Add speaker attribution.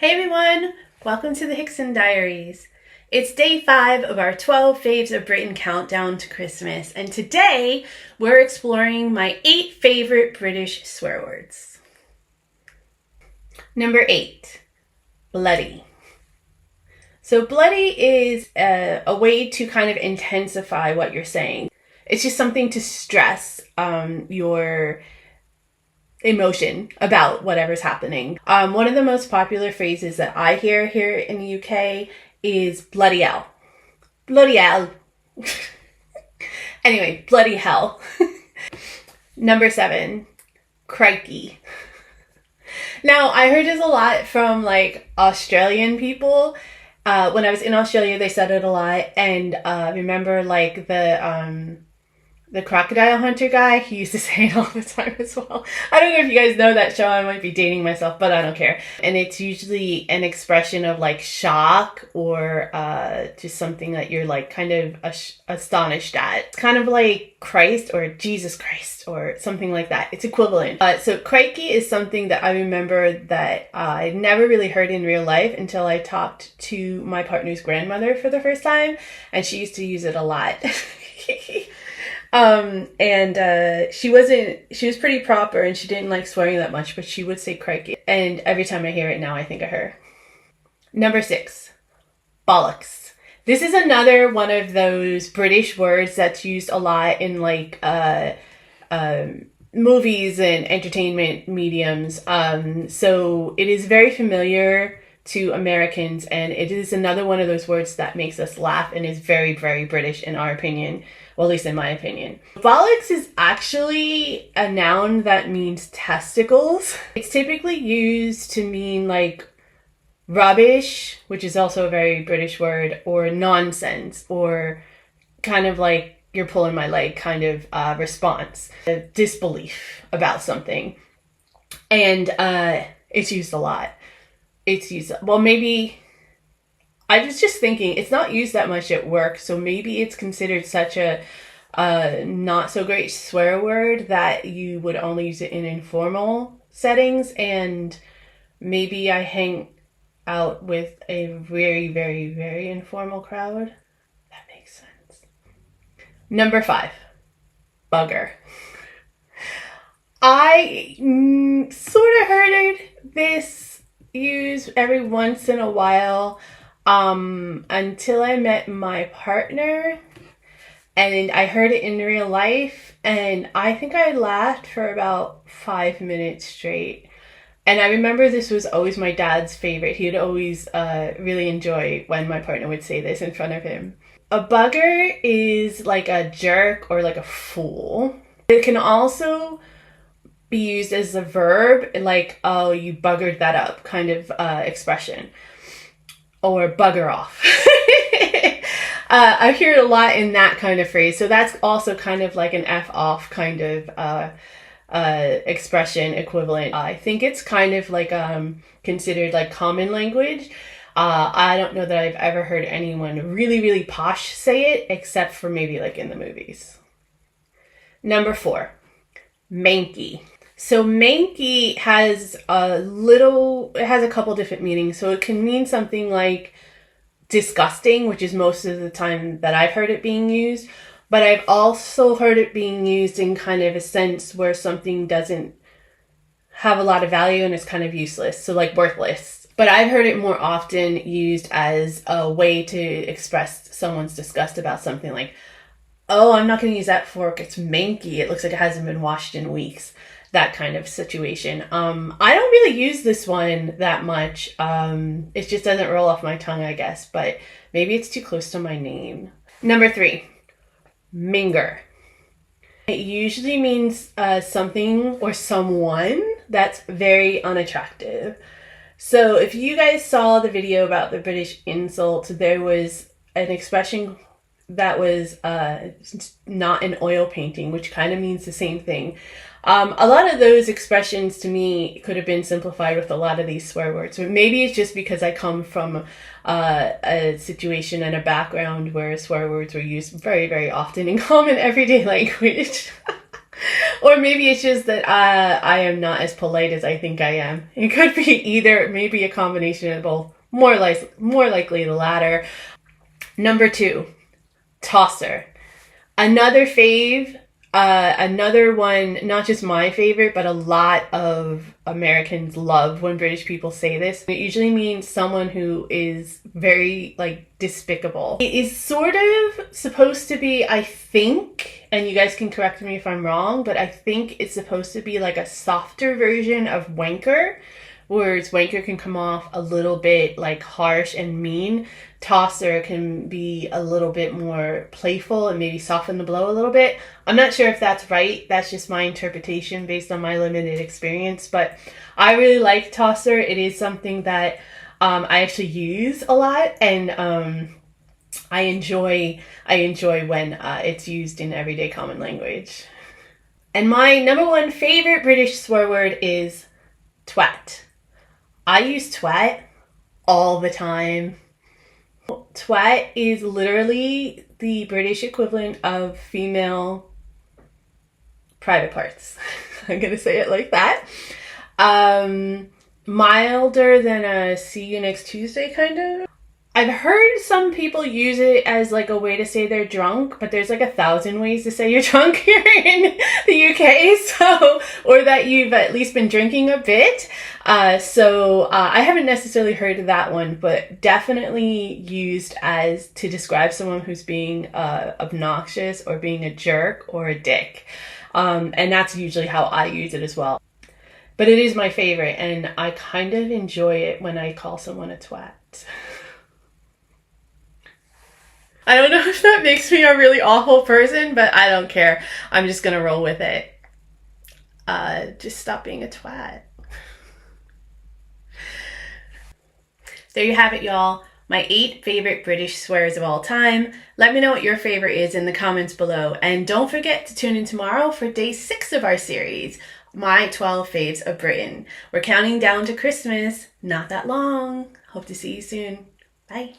Speaker 1: Hey everyone, welcome to the Hickson Diaries. It's day 5 of our 12 Faves of Britain countdown to Christmas, and today we're exploring my 8 favorite British swear words. Number 8, bloody. So bloody is a way to kind of intensify what you're saying. It's just something to stress your emotion about whatever's happening. One of the most popular phrases that I hear here in the UK is bloody hell. Bloody hell. Anyway, bloody hell. Number 7, crikey. Now, I heard this a lot from Australian people. When I was in Australia, they said it a lot. And remember the crocodile hunter guy, he used to say it all the time as well. I don't know if you guys know that show. I might be dating myself, but I don't care. And it's usually an expression of shock or just something that you're kind of astonished at. It's kind of like Christ or Jesus Christ or something like that. It's equivalent. So crikey is something that I remember that I never really heard in real life until I talked to my partner's grandmother for the first time, and she used to use it a lot. She was pretty proper and she didn't like swearing that much, but she would say crikey. And every time I hear it now, I think of her. Number 6, bollocks. This is another one of those British words that's used a lot in movies and entertainment mediums. So it is very familiar to Americans, and it is another one of those words that makes us laugh and is very, very British in our opinion. Well, at least in my opinion. Bollocks is actually a noun that means testicles. It's typically used to mean rubbish, which is also a very British word, or nonsense, or kind of like you're pulling my leg kind of response. A disbelief about something. And it's used a lot. It's used, well, maybe, I was just thinking, it's not used that much at work, so maybe it's considered such a not so great swear word that you would only use it in informal settings, and maybe I hang out with a very, very, very informal crowd. That makes sense. Number 5, bugger. I sort of heard this used every once in a while until I met my partner, and I heard it in real life, and I think I laughed for about 5 minutes straight. And I remember this was always my dad's favorite. He would always really enjoy when my partner would say this in front of him. A bugger is like a jerk or like a fool. It can also be used as a verb, like, oh, you buggered that up kind of expression. Or bugger off. I hear it a lot in that kind of phrase. So that's also kind of like an F off kind of expression equivalent. I think it's kind of considered like common language. I don't know that I've ever heard anyone really, really posh say it, except for maybe in the movies. Number 4, Manky. So Manky has a couple different meanings. So it can mean something like disgusting, which is most of the time that I've heard it being used. But I've also heard it being used in kind of a sense where something doesn't have a lot of value and is kind of useless. So worthless. But I've heard it more often used as a way to express someone's disgust about something, like, oh, I'm not going to use that fork. It's manky. It looks like it hasn't been washed in weeks. That kind of situation. I don't really use this one that much. It just doesn't roll off my tongue, I guess, but maybe it's too close to my name. Number 3, Minger. It usually means something or someone that's very unattractive. So if you guys saw the video about the British insult, there was an expression that was not an oil painting, which kind of means the same thing. A lot of those expressions to me could have been simplified with a lot of these swear words. But maybe it's just because I come from a situation and a background where swear words were used very, very often in common everyday language. Or maybe it's just that I am not as polite as I think I am. It could be either, maybe a combination of both. More likely the latter. Number 2, tosser. Another fave, another one, not just my favorite, but a lot of Americans love when British people say this. It usually means someone who is very, like, despicable. It is sort of supposed to be, I think, and you guys can correct me if I'm wrong, but I think it's supposed to be like a softer version of wanker, whereas wanker can come off a little bit like harsh and mean. Tosser can be a little bit more playful and maybe soften the blow a little bit. I'm not sure if that's right. That's just my interpretation based on my limited experience, but I really like tosser. It is something that I actually use a lot, and I enjoy when it's used in everyday common language. And my number 1 favorite British swear word is twat. I use twat all the time. Twat is literally the British equivalent of female private parts. I'm gonna say it like that. Milder than a see you next Tuesday kind of. I've heard some people use it as like a way to say they're drunk, but there's like 1,000 ways to say you're drunk here in the UK, so, or that you've at least been drinking a bit. So I haven't necessarily heard of that one, but definitely used as to describe someone who's being obnoxious or being a jerk or a dick. And that's usually how I use it as well. But it is my favorite, and I kind of enjoy it when I call someone a twat. I don't know if that makes me a really awful person, but I don't care. I'm just gonna roll with it. Just stop being a twat. There you have it, y'all. My 8 favorite British swears of all time. Let me know what your favorite is in the comments below. And don't forget to tune in tomorrow for day 6 of our series, my 12 faves of Britain. We're counting down to Christmas. Not that long. Hope to see you soon. Bye.